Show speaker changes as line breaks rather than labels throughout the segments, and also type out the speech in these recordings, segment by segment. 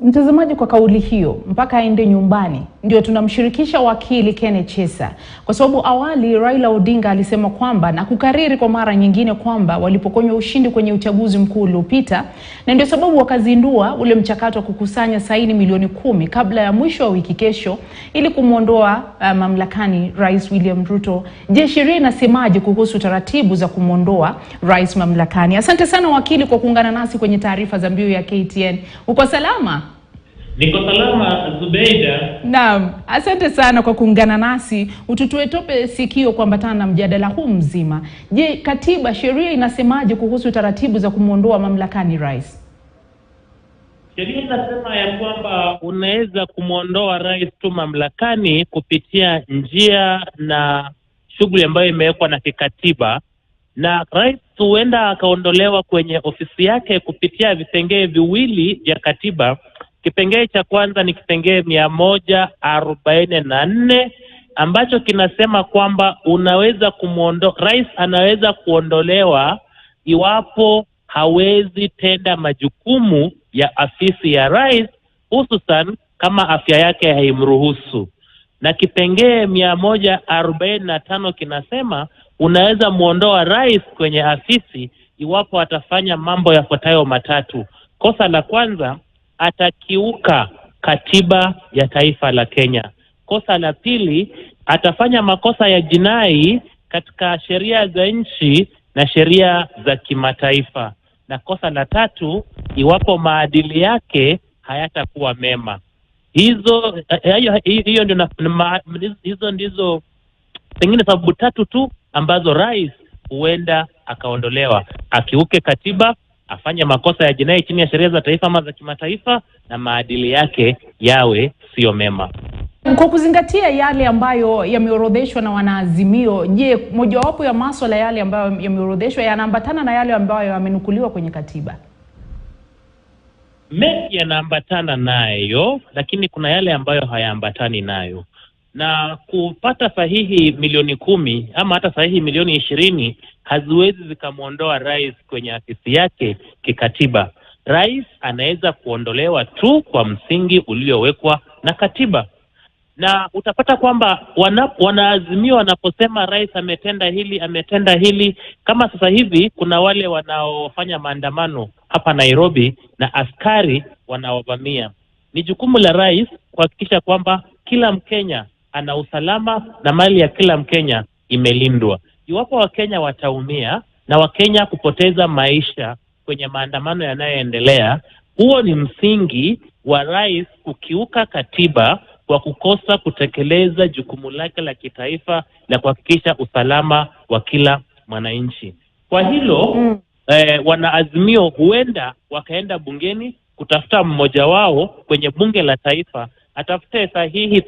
Mtazamaji, kwa kauli hiyo mpaka aende nyumbani ndio tunamshirikisha wakili Kenneth Chesa, kwa sababu awali Raila Odinga alisema kwamba na kukariri kwa mara nyingine kwamba walipokonywa ushindi kwenye uchaguzi mkuu uliopita, na ndio sababu wakazindua ule mchakato wa kukusanya saini milioni 10 kabla ya mwisho wa wiki kesho ili kumuondoa mamlakani Rais William Ruto. Je, sheria inasemaje kuhusu taratibu za kumuondoa rais mamlakani? Asante sana wakili kwa kuungana nasi kwenye taarifa za mbio ya KTN. Uko salama?
Niko salama Zubeida.
Naam, asante sana kwa kuungana nasi. Ututoe sikio kuambatana na mjadala huu mzima. Je, katiba, sheria inasemaje kuhusu taratibu za kumuondoa mamlakani rais?
Sheria inasema ya kwamba unaweza kumuondoa rais tu mamlakani kupitia njia na shughuli ambayo imewekwa na kikatiba, na rais huenda akaondolewa kwenye ofisi yake kupitia vipengee viwili vya katiba. Kipengee cha kwanza ni kipengee 144 ambacho kinasema kwamba rais anaweza kuondolewa iwapo hawezi tenda majukumu ya afisi ya rais, hususan kama afya yake haimruhusu. Na kipengee 145 kinasema unaweza muondoa rais kwenye afisi iwapo atafanya mambo yafuatayo matatu. Kosa la kwanza, atakiuka katiba ya taifa la Kenya. Kosa la pili, atafanya makosa ya jinai katika sheria za nchi na sheria za kimataifa. Na kosa la tatu, iwapo maadili yake hayatakuwa mema. Hizo ndizo pengine sababu tatu tu ambazo rais huenda akaondolewa: akiuke katiba, afanye makosa ya jinai chini ya sheria za taifa ama za kimataifa, na maadili yake yawe sio mema.
Kwa kuzingatia yale ambayo yameorodheshwa na wanaazimio, je, mojawapo ya masuala yale ambayo yameorodheshwa yanaambatana na yale ambayo yamenukuliwa kwenye katiba?
Mengi yanaambatana nayo, lakini kuna yale ambayo hayaambatani nayo. Na kupata sahihi milioni 10 ama hata sahihi milioni 20 haziwezi zikamuondoa rais kwenye afisi yake kikatiba. Rais anaweza kuondolewa tu kwa msingi uliowekwa na katiba. Na utapata kwamba wanaazimio wanaposema rais ametenda hili, kama sasa hivi kuna wale wanaofanya maandamano hapa Nairobi na askari wanaovamia. Ni jukumu la rais kuhakikisha kwamba kila Mkenya ana usalama na mali ya kila Mkenya imelindwa. Iwapo Wakenya wataumia na Wakenya kupoteza maisha kwenye maandamano yanayoendelea, huo ni msingi wa rais kukiuka katiba kwa kukosa kutekeleza jukumu lake la kitaifa la kuhakikisha usalama wa kila mwananchi. Kwa hilo wanaazimio huenda wakaenda bungeni kutafuta mmoja wao kwenye bunge la taifa atafute sahihi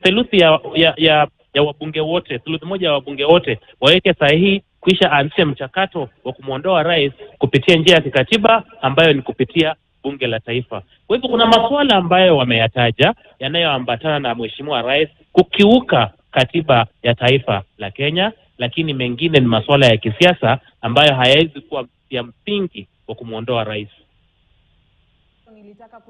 theluthi ya wabunge wote, theluthi moja ya wabunge wote waweke sahihi, kisha aanzishe mchakato wa kumuondoa rais kupitia njia ya kikatiba ambayo ni kupitia bunge la taifa. Kwa hivyo kuna masuala ambayo wameyataja yanayoambatana na mheshimiwa rais kukiuka katiba ya taifa la Kenya, lakini mengine ni masuala ya kisiasa ambayo hayawezi kuwa ya msingi wa kumuondoa rais.
Nilitaka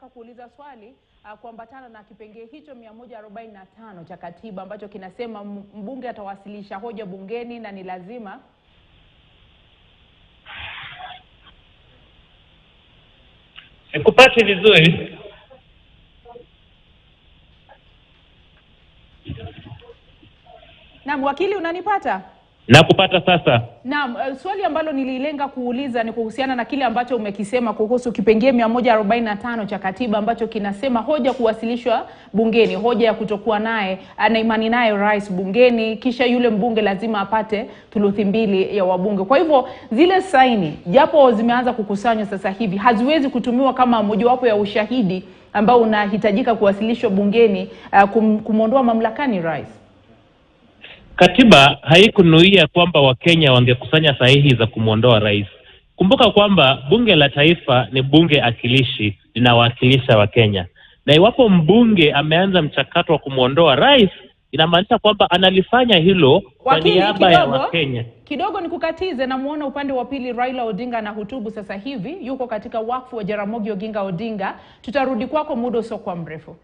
kuuliza swali kuambatana na kipengee hicho 145 cha katiba ambacho kinasema mbunge atawasilisha hoja bungeni na ni lazima.
Sikupati vizuri.
Naam, wakili, unanipata?
Nakupata sasa.
Naam, swali ambalo nililenga kuuliza ni kuhusiana na kile ambacho umekisema kuhusu kipengee 145 cha katiba ambacho kinasema hoja kuwasilishwa bungeni, hoja ya kutokuwa naye ana imani naye rais bungeni, kisha yule mbunge lazima apate thuluthi 2 ya wabunge. Kwa hivyo zile saini, japo zimeanza kukusanywa sasa hivi, haziwezi kutumiwa kama mojawapo ya ushahidi ambao unahitajika kuwasilishwa bungeni kumuondoa mamlakani rais.
Katiba haikunuia kwamba Wakenya wangekusanya sahihi za kumuondoa rais. Kumbuka kwamba bunge la taifa ni bunge akilishi, linawakilisha Wakenya. Na iwapo mbunge ameanza mchakato wa kumuondoa rais, inamaanisha kwamba analifanya hilo kwa
Wakili,
niaba ya Wakenya.
Kidogo nikukatize, na muona upande wa pili Raila Odinga na hutubu sasa hivi, yuko katika wakfu wa Jaramogi Oginga Odinga. Tutarudi kwako muda usiokuwa mrefu.